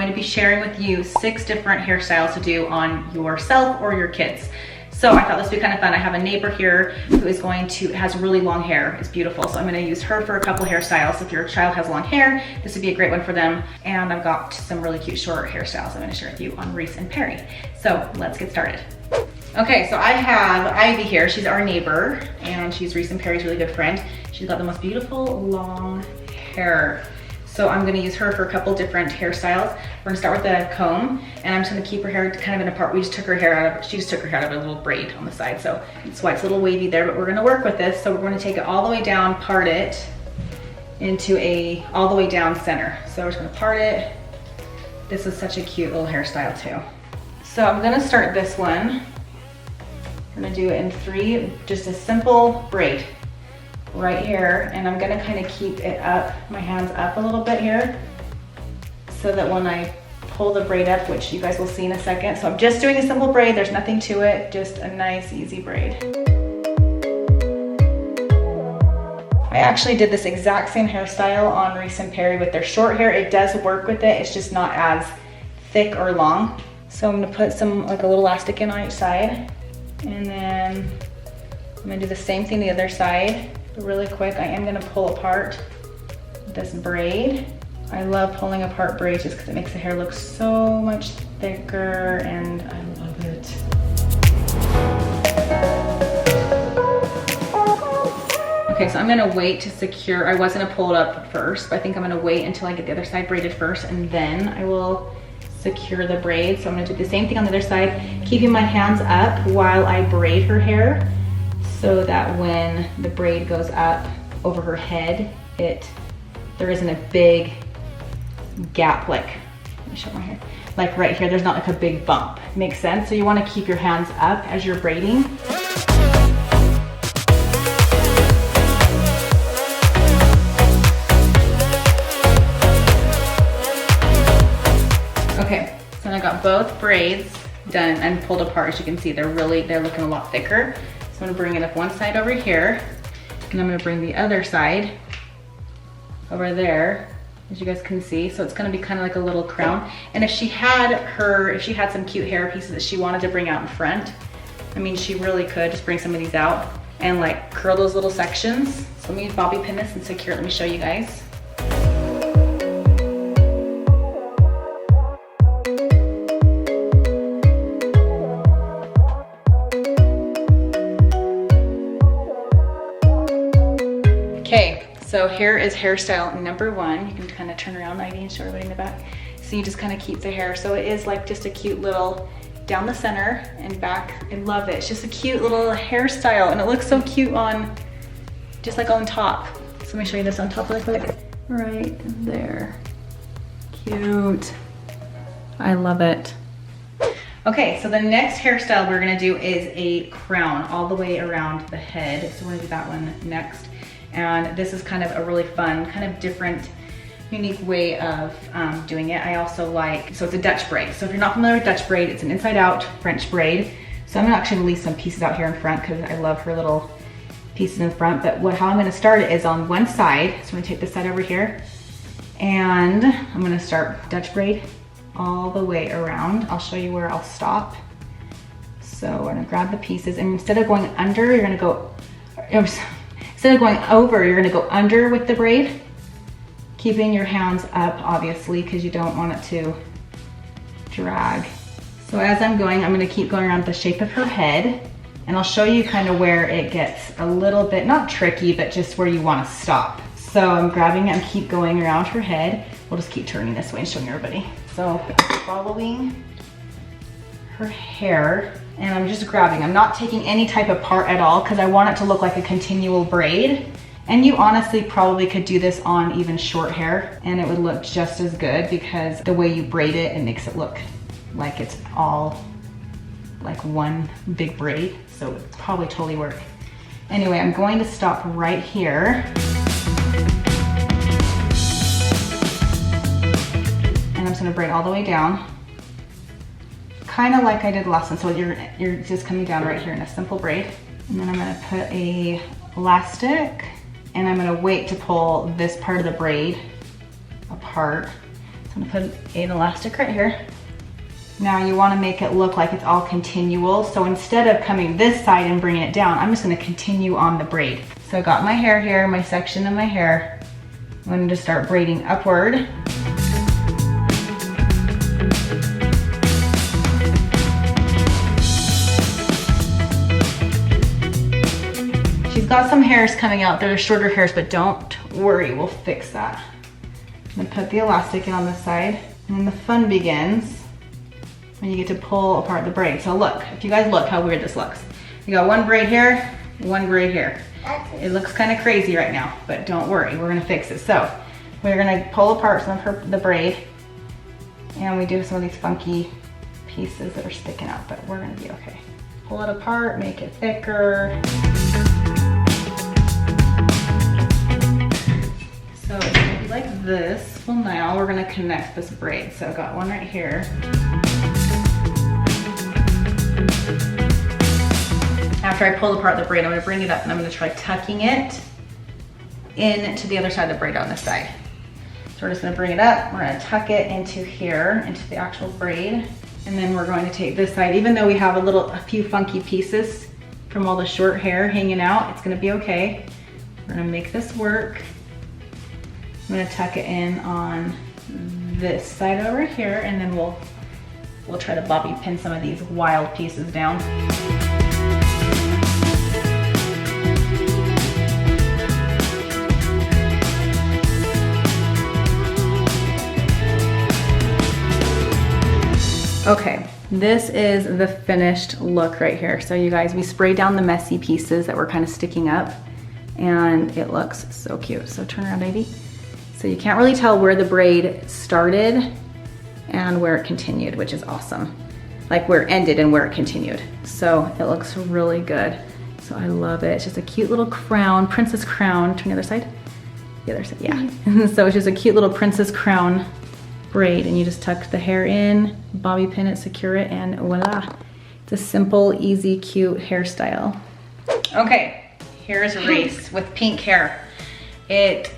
going to be sharing with you 6 different hairstyles to do on yourself or your kids. So I thought this would be kind of fun. I have a neighbor here who is has really long hair. It's beautiful. So I'm gonna use her for a couple hairstyles. If your child has long hair, this would be a great one for them. And I've got some really cute short hairstyles I'm gonna share with you on Reese and Perri. So let's get started. Okay, so I have Ivy here. She's our neighbor and she's Reese and Perri's really good friend. She's got the most beautiful long hair. So I'm gonna use her for a couple different hairstyles. We're gonna start with a comb, and I'm just gonna keep her hair kind of in a part. She just took her hair out of a little braid on the side, so that's why it's a little wavy there, but we're gonna work with this. So we're gonna take it all the way down, part it into all the way down center. So we're just gonna part it. This is such a cute little hairstyle too. So I'm gonna start this one. I'm gonna do it in 3, just a simple braid. Right here, and I'm gonna kind of keep it up, my hands up a little bit here, so that when I pull the braid up, which you guys will see in a second. So I'm just doing a simple braid, there's nothing to it, just a nice easy braid. I actually did this exact same hairstyle on Reese and Perri with their short hair. It does work with it, it's just not as thick or long. So I'm gonna put some, like a little elastic in on each side, and then I'm gonna do the same thing the other side. Really quick, I am gonna pull apart this braid. I love pulling apart braids just because it makes the hair look so much thicker, and I love it. Okay, so I'm gonna wait to secure. I was gonna pull it up first, but I think I'm gonna wait until I get the other side braided first, and then I will secure the braid. So I'm gonna do the same thing on the other side, keeping my hands up while I braid her hair, so that when the braid goes up over her head, there isn't a big gap, like, let me show my hair, like right here, there's not like a big bump. Makes sense? So you wanna keep your hands up as you're braiding. Okay, so I got both braids done and pulled apart. As you can see, they're looking a lot thicker. I'm gonna bring it up one side over here, and I'm gonna bring the other side over there, as you guys can see. So it's gonna be kind of like a little crown. And if she had some cute hair pieces that she wanted to bring out in front, I mean, she really could just bring some of these out and like curl those little sections. So let me bobby pin this and secure it. Let me show you guys. Okay, so here is hairstyle number 1. You can kind of turn around, Ivy, and show everybody in the back. So you just kind of keep the hair. So it is like just a cute little down the center and back. I love it. It's just a cute little hairstyle, and it looks so cute on, just like on top. So let me show you this on top really quick. Right there. Cute. I love it. Okay, so the next hairstyle we're gonna do is a crown all the way around the head. So we're gonna do that one next. And this is kind of a really fun, kind of different, unique way of doing it. I also like, so it's a Dutch braid. So if you're not familiar with Dutch braid, it's an inside out French braid. So I'm gonna actually leave some pieces out here in front because I love her little pieces in front. But how I'm gonna start it is on one side. So I'm gonna take this side over here, and I'm gonna start Dutch braid all the way around. I'll show you where I'll stop. So we're gonna grab the pieces, and instead of going under, you're gonna go, instead of going over, you're gonna go under with the braid, keeping your hands up, obviously, because you don't want it to drag. So as I'm going, I'm gonna keep going around the shape of her head, and I'll show you kind of where it gets a little bit, not tricky, but just where you wanna stop. So I'm grabbing it and keep going around her head. We'll just keep turning this way and showing everybody. So following her hair, and I'm just grabbing. I'm not taking any type of part at all because I want it to look like a continual braid. And you honestly probably could do this on even short hair and it would look just as good, because the way you braid it, it makes it look like it's all like one big braid. So it would probably totally work. Anyway, I'm going to stop right here. And I'm just gonna braid all the way down. Kind of like I did last one. So you're just coming down right here in a simple braid. And then I'm gonna put a elastic, and I'm gonna wait to pull this part of the braid apart. I'm gonna put an elastic right here. Now you wanna make it look like it's all continual. So instead of coming this side and bringing it down, I'm just gonna continue on the braid. So I got my hair here, my section of my hair. I'm gonna just start braiding upward. She's got some hairs coming out. They're shorter hairs, but don't worry, we'll fix that. I'm gonna put the elastic in on this side, and then the fun begins when you get to pull apart the braid. So look, if you guys look how weird this looks. You got one braid here, one braid here. It looks kind of crazy right now, but don't worry, we're gonna fix it. So we're gonna pull apart some of the braid, and we do some of these funky pieces that are sticking out, but we're gonna be okay. Pull it apart, make it thicker. So it's gonna be like this. Well, now we're gonna connect this braid. So I've got one right here. After I pull apart the braid, I'm gonna bring it up and I'm gonna try tucking it into the other side of the braid on this side. So we're just gonna bring it up, we're gonna tuck it into here, into the actual braid. And then we're going to take this side, even though we have a few funky pieces from all the short hair hanging out, it's gonna be okay. We're gonna make this work. I'm gonna tuck it in on this side over here, and then we'll try to bobby pin some of these wild pieces down. Okay, this is the finished look right here. So you guys, we sprayed down the messy pieces that were kind of sticking up, and it looks so cute. So turn around, baby. So you can't really tell where the braid started and where it continued, which is awesome. Like where it ended and where it continued. So it looks really good. So I love it. It's just a cute little crown, princess crown. Turn the other side. The other side, yeah. So it's just a cute little princess crown braid, and you just tuck the hair in, bobby pin it, secure it, and voila. It's a simple, easy, cute hairstyle. Okay, here's Reese with pink hair. It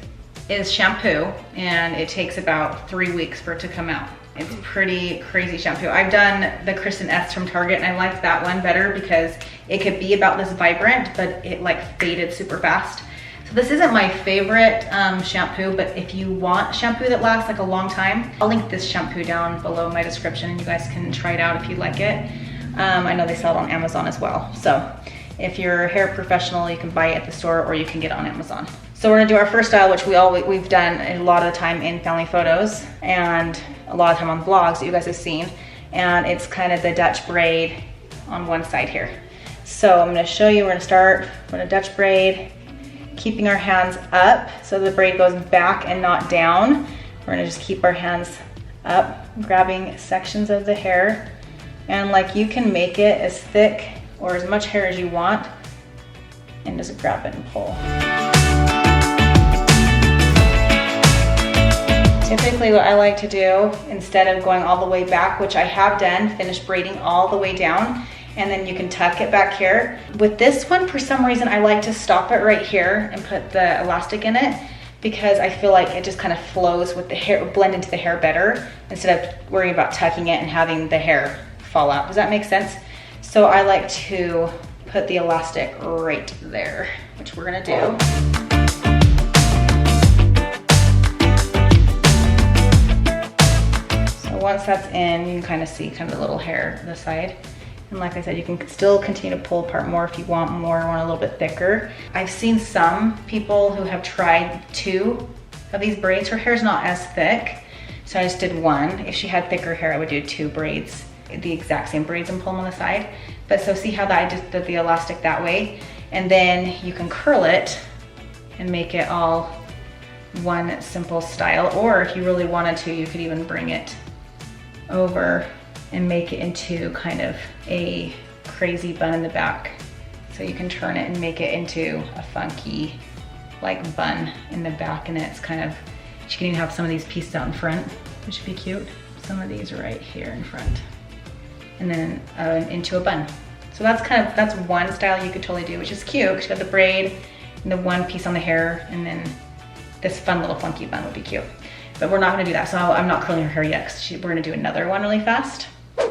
is shampoo, and it takes about 3 weeks for it to come out. It's pretty crazy shampoo. I've done the Kristen S from Target, and I liked that one better because it could be about this vibrant, but it like faded super fast. So this isn't my favorite shampoo, but if you want shampoo that lasts like a long time, I'll link this shampoo down below in my description, and you guys can try it out if you like it. I know they sell it on Amazon as well. So if you're a hair professional, you can buy it at the store, or you can get it on Amazon. So we're gonna do our first style, which we've done a lot of the time in family photos and a lot of time on vlogs that you guys have seen. And it's kind of the Dutch braid on one side here. So I'm gonna show you, we're gonna start with a Dutch braid, keeping our hands up so the braid goes back and not down. We're gonna just keep our hands up, grabbing sections of the hair. And like you can make it as thick or as much hair as you want, and just grab it and pull. Typically what I like to do, instead of going all the way back, which I have done, finish braiding all the way down, and then you can tuck it back here. With this one, for some reason, I like to stop it right here and put the elastic in it, because I feel like it just kind of flows with the hair, blend into the hair better, instead of worrying about tucking it and having the hair fall out. Does that make sense? So I like to put the elastic right there, which we're gonna do. Once that's in, you can kind of see kind of the little hair to the side. And like I said, you can still continue to pull apart more if you want more, want a little bit thicker. I've seen some people who have tried 2 of these braids. Her hair's not as thick, so I just did 1. If she had thicker hair, I would do 2 braids, the exact same braids, and pull them on the side. But so see how that I just did the elastic that way? And then you can curl it and make it all one simple style. Or if you really wanted to, you could even bring it over and make it into kind of a crazy bun in the back. So you can turn it and make it into a funky like bun in the back, and it's kind of, you can even have some of these pieces out in front, which would be cute. Some of these right here in front, and then into a bun. So that's one style you could totally do, which is cute because you got the braid and the one piece on the hair, and then this fun little funky bun would be cute. but we're not gonna do that. So I'm not curling her hair yet, because we're gonna do another one really fast.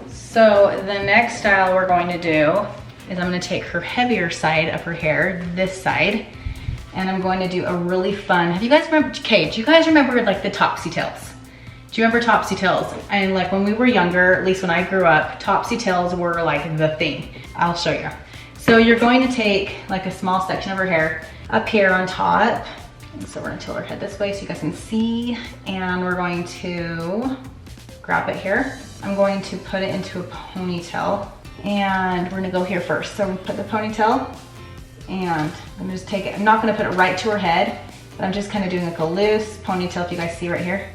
So the next style we're going to do is I'm gonna take her heavier side of her hair, this side, and I'm going to do a really fun, have you guys remember, okay, do you guys remember like the Topsy Tails? Do you remember Topsy Tails? And like when we were younger, at least when I grew up, Topsy Tails were like the thing. I'll show you. So you're going to take like a small section of her hair up here on top. And so we're gonna tilt her head this way so you guys can see. And we're going to grab it here. I'm going to put it into a ponytail. And we're gonna go here first. So I'm gonna put the ponytail and I'm gonna just take it. I'm not gonna put it right to her head, but I'm just kind of doing like a loose ponytail, if you guys see right here.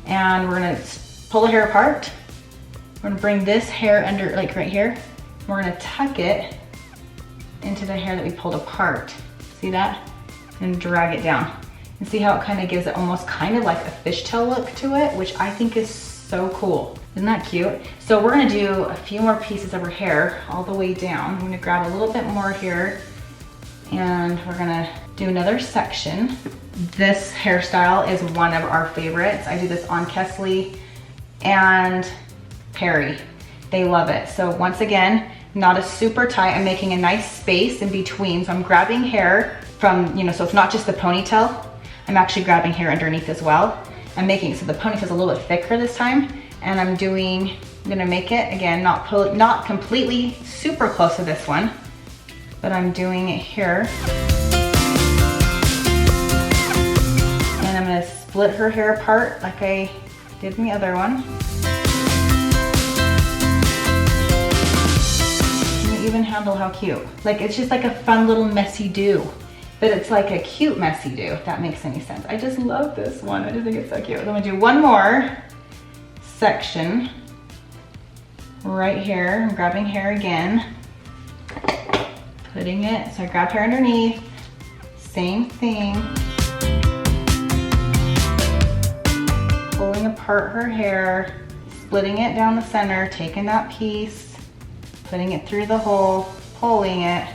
And we're gonna pull the hair apart. We're gonna bring this hair under, like right here. We're gonna tuck it into the hair that we pulled apart. See that? And drag it down. And see how it kind of gives it almost kind of like a fishtail look to it, which I think is so cool. Isn't that cute? So we're gonna do a few more pieces of her hair all the way down. I'm gonna grab a little bit more here and we're gonna do another section. This hairstyle is one of our favorites. I do this on Kesley and Perri. They love it. So once again, not a super tight. I'm making a nice space in between. So I'm grabbing hair from, you know, so it's not just the ponytail. I'm actually grabbing hair underneath as well. I'm making it so the ponytail's a little bit thicker this time. And I'm gonna make it, again, not completely super close to this one, but I'm doing it here. And I'm gonna split her hair apart like I did in the other one. And even handle how cute. Like, it's just like a fun little messy do. But it's like a cute messy do, if that makes any sense. I just love this one. I just think it's so cute. I'm gonna do one more section right here. I'm grabbing hair again, putting it, so I grab hair underneath, same thing. Pulling apart her hair, splitting it down the center, taking that piece, putting it through the hole, pulling it,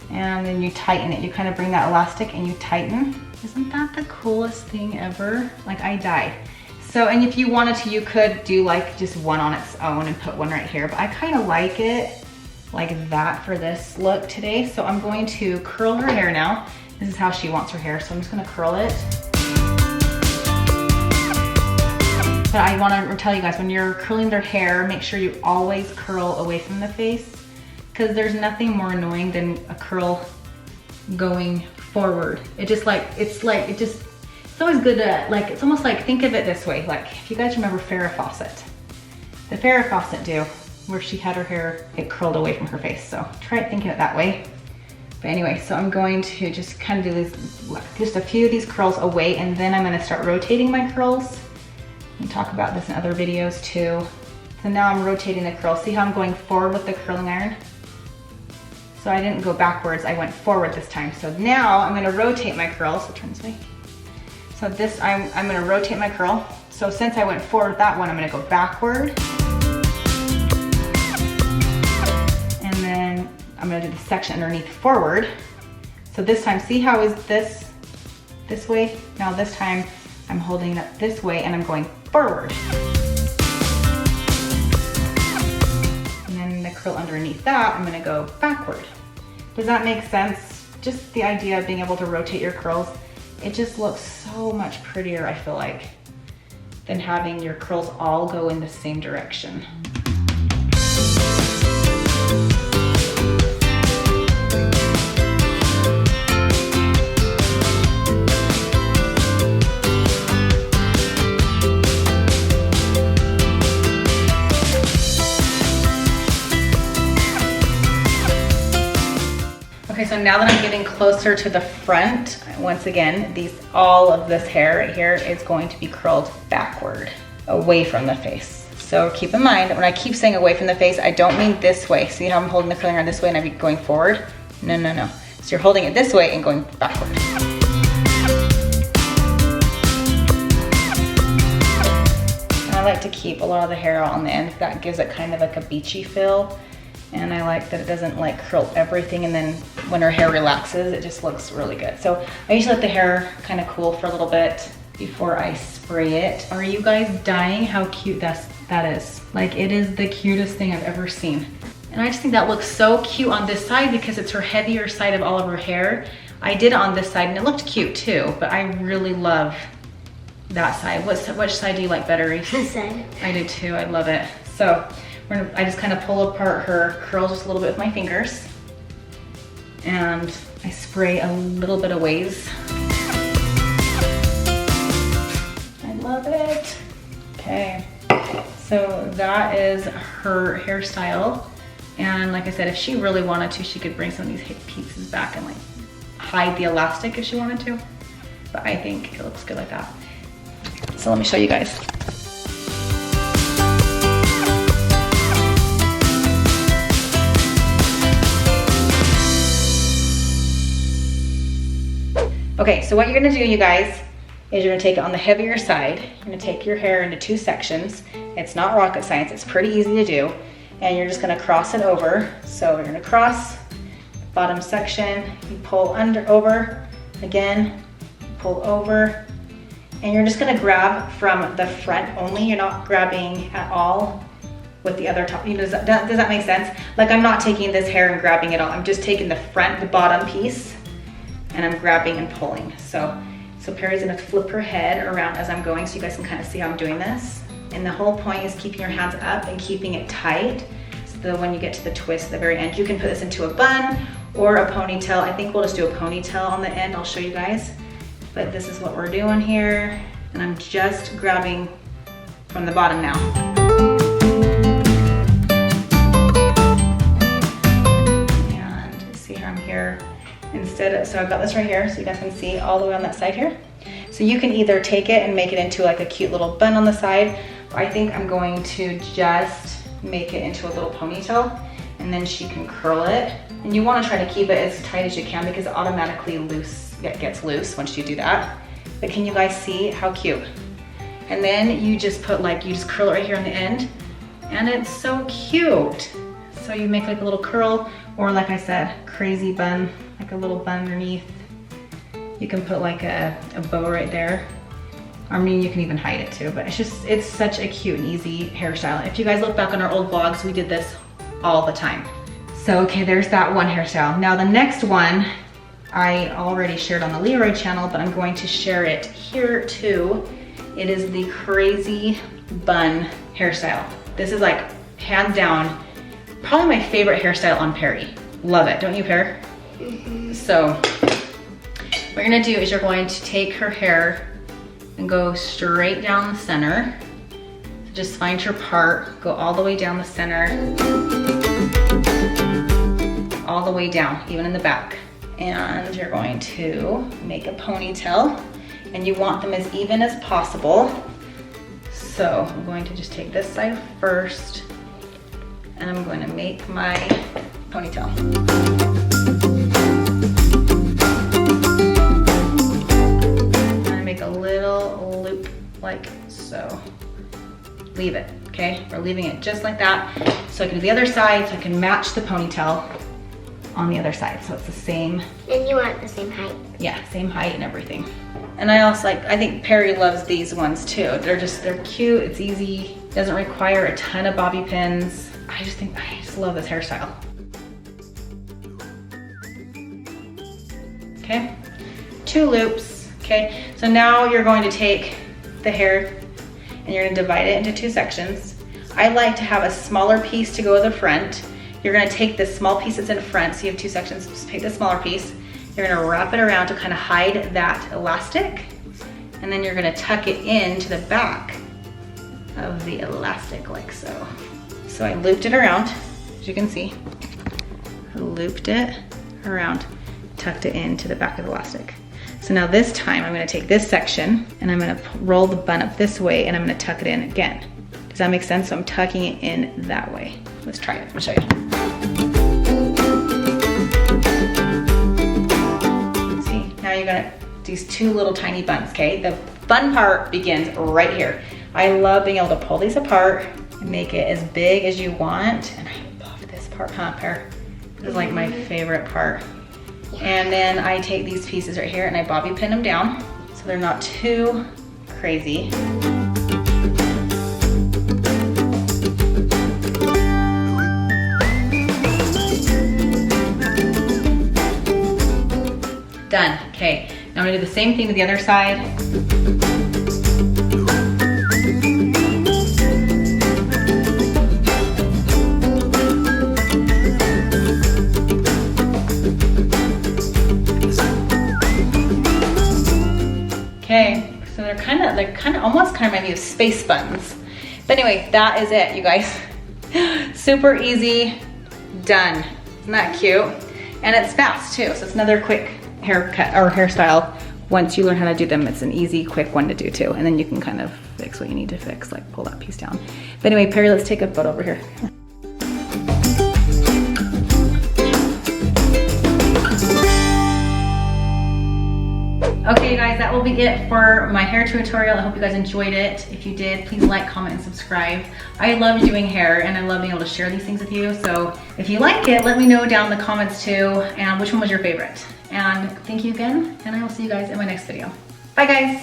and then you tighten it. You kind of bring that elastic and you tighten. Isn't that the coolest thing ever? Like, I died. So, and if you wanted to, you could do like just one on its own and put one right here, but I kind of like it like that for this look today. So I'm going to curl her hair now. This is how she wants her hair, so I'm just gonna curl it. But I wanna tell you guys, when you're curling their hair, make sure you always curl away from the face, because there's nothing more annoying than a curl going forward. It's always good to, like, it's almost like, think of it this way. Like, if you guys remember Farrah Fawcett, the Farrah Fawcett do, where she had her hair, it curled away from her face. So try thinking it that way. But anyway, so I'm going to just kind of do these, just a few of these curls away, and then I'm gonna start rotating my curls. And talk about this in other videos too. So now I'm rotating the curls. See how I'm going forward with the curling iron? So I didn't go backwards, I went forward this time. So now I'm gonna rotate my curls. So turn this way. So this, I'm gonna rotate my curl. So since I went forward that one, I'm gonna go backward. And then I'm gonna do the section underneath forward. So this time, see how is this way? Now this time, I'm holding it up this way and I'm going forward. And then the curl underneath that, I'm gonna go backward. Does that make sense? Just the idea of being able to rotate your curls, it just looks so much prettier, I feel like, than having your curls all go in the same direction. Okay, so now that I'm getting closer to the front, once again, all of this hair right here is going to be curled backward, away from the face. So keep in mind, when I keep saying away from the face, I don't mean this way. See how I'm holding the curling iron this way and I'm going forward? No, no, no. So you're holding it this way and going backward. And I like to keep a lot of the hair out on the end. That gives it kind of like a beachy feel. And I like that it doesn't like curl everything, and then when her hair relaxes, it just looks really good. So I usually let the hair kind of cool for a little bit, before I spray it. Are you guys dying how cute that is? Like, it is the cutest thing I've ever seen. And I just think that looks so cute on this side because it's her heavier side of all of her hair. I did it on this side and it looked cute too, but I really love that side. Which side do you like better, Reese? This side. I do too, I love it. So I just kind of pull apart her curls just a little bit with my fingers. And I spray a little bit of waves. I love it. Okay, so that is her hairstyle. And like I said, if she really wanted to, she could bring some of these pieces back and like hide the elastic if she wanted to. But I think it looks good like that. So let me show you guys. Okay, so what you're gonna do, you guys, is you're gonna take it on the heavier side. You're gonna take your hair into 2 sections. It's not rocket science, it's pretty easy to do. And you're just gonna cross it over. So you're gonna cross, bottom section, you pull over, again, pull over, and you're just gonna grab from the front only. You're not grabbing at all with the other top. Does that make sense? Like, I'm not taking this hair and grabbing it all. I'm just taking the front, the bottom piece, and I'm grabbing and pulling. So Perri's gonna flip her head around as I'm going so you guys can kind of see how I'm doing this. And the whole point is keeping your hands up and keeping it tight so that when you get to the twist at the very end, you can put this into a bun or a ponytail. I think we'll just do a ponytail on the end. I'll show you guys. But this is what we're doing here. And I'm just grabbing from the bottom now. And see how I'm here. So I've got this right here so you guys can see all the way on that side here. So you can either take it and make it into like a cute little bun on the side. I think I'm going to just make it into a little ponytail and then she can curl it. And you want to try to keep it as tight as you can because it automatically gets loose once you do that. But can you guys see how cute? And then you just put you just curl it right here on the end and it's so cute. So you make like a little curl or like I said, crazy bun, like a little bun underneath. You can put like a bow right there. I mean, you can even hide it too, but it's such a cute and easy hairstyle. If you guys look back on our old vlogs, we did this all the time. So, okay, there's that one hairstyle. Now the next one, I already shared on the LeRoy channel, but I'm going to share it here too. It is the crazy bun hairstyle. This is like, hands down, probably my favorite hairstyle on Perri. Love it, don't you, Perri? Mm-hmm. So, what you're gonna do is you're going to take her hair and go straight down the center. So just find your part, go all the way down the center, all the way down, even in the back. And you're going to make a ponytail and you want them as even as possible. So I'm going to just take this side first and I'm going to make my ponytail. A little loop like so. Leave it, okay? We're leaving it just like that. So I can do the other side, so I can match the ponytail on the other side. So it's the same. And you want the same height. Yeah, same height and everything. And I also I think Perri loves these ones too. They're cute, it's easy, doesn't require a ton of bobby pins. I just love this hairstyle. Okay, 2 loops. Okay, so now you're going to take the hair and you're gonna divide it into 2 sections. I like to have a smaller piece to go to the front. You're gonna take this small piece that's in front, so you have 2 sections, just take the smaller piece. You're gonna wrap it around to kind of hide that elastic, and then you're gonna tuck it into the back of the elastic like so. So I looped it around, as you can see. I looped it around, tucked it into the back of the elastic. So now this time I'm gonna take this section and I'm gonna roll the bun up this way and I'm gonna tuck it in again. Does that make sense? So I'm tucking it in that way. Let's try it, I'll show you. See, now you're gonna, these 2 little tiny buns, okay? The fun part begins right here. I love being able to pull these apart and make it as big as you want. And I love this part, huh, Perri? This is like my favorite part. And then I take these pieces right here and I bobby pin them down so they're not too crazy. Done. Okay, now I'm gonna do the same thing to the other side. Okay, so they're kind of almost remind me of space buns. But anyway, that is it, you guys. Super easy, done. Isn't that cute? And it's fast too, so it's another quick haircut or hairstyle. Once you learn how to do them, it's an easy, quick one to do too. And then you can kind of fix what you need to fix, like pull that piece down. But anyway, Perri, let's take a photo over here. Okay, you guys, that will be it for my hair tutorial. I hope you guys enjoyed it. If you did, please like, comment, and subscribe. I love doing hair and I love being able to share these things with you. So if you like it, let me know down in the comments too, and which one was your favorite. And thank you again, and I will see you guys in my next video. Bye, guys.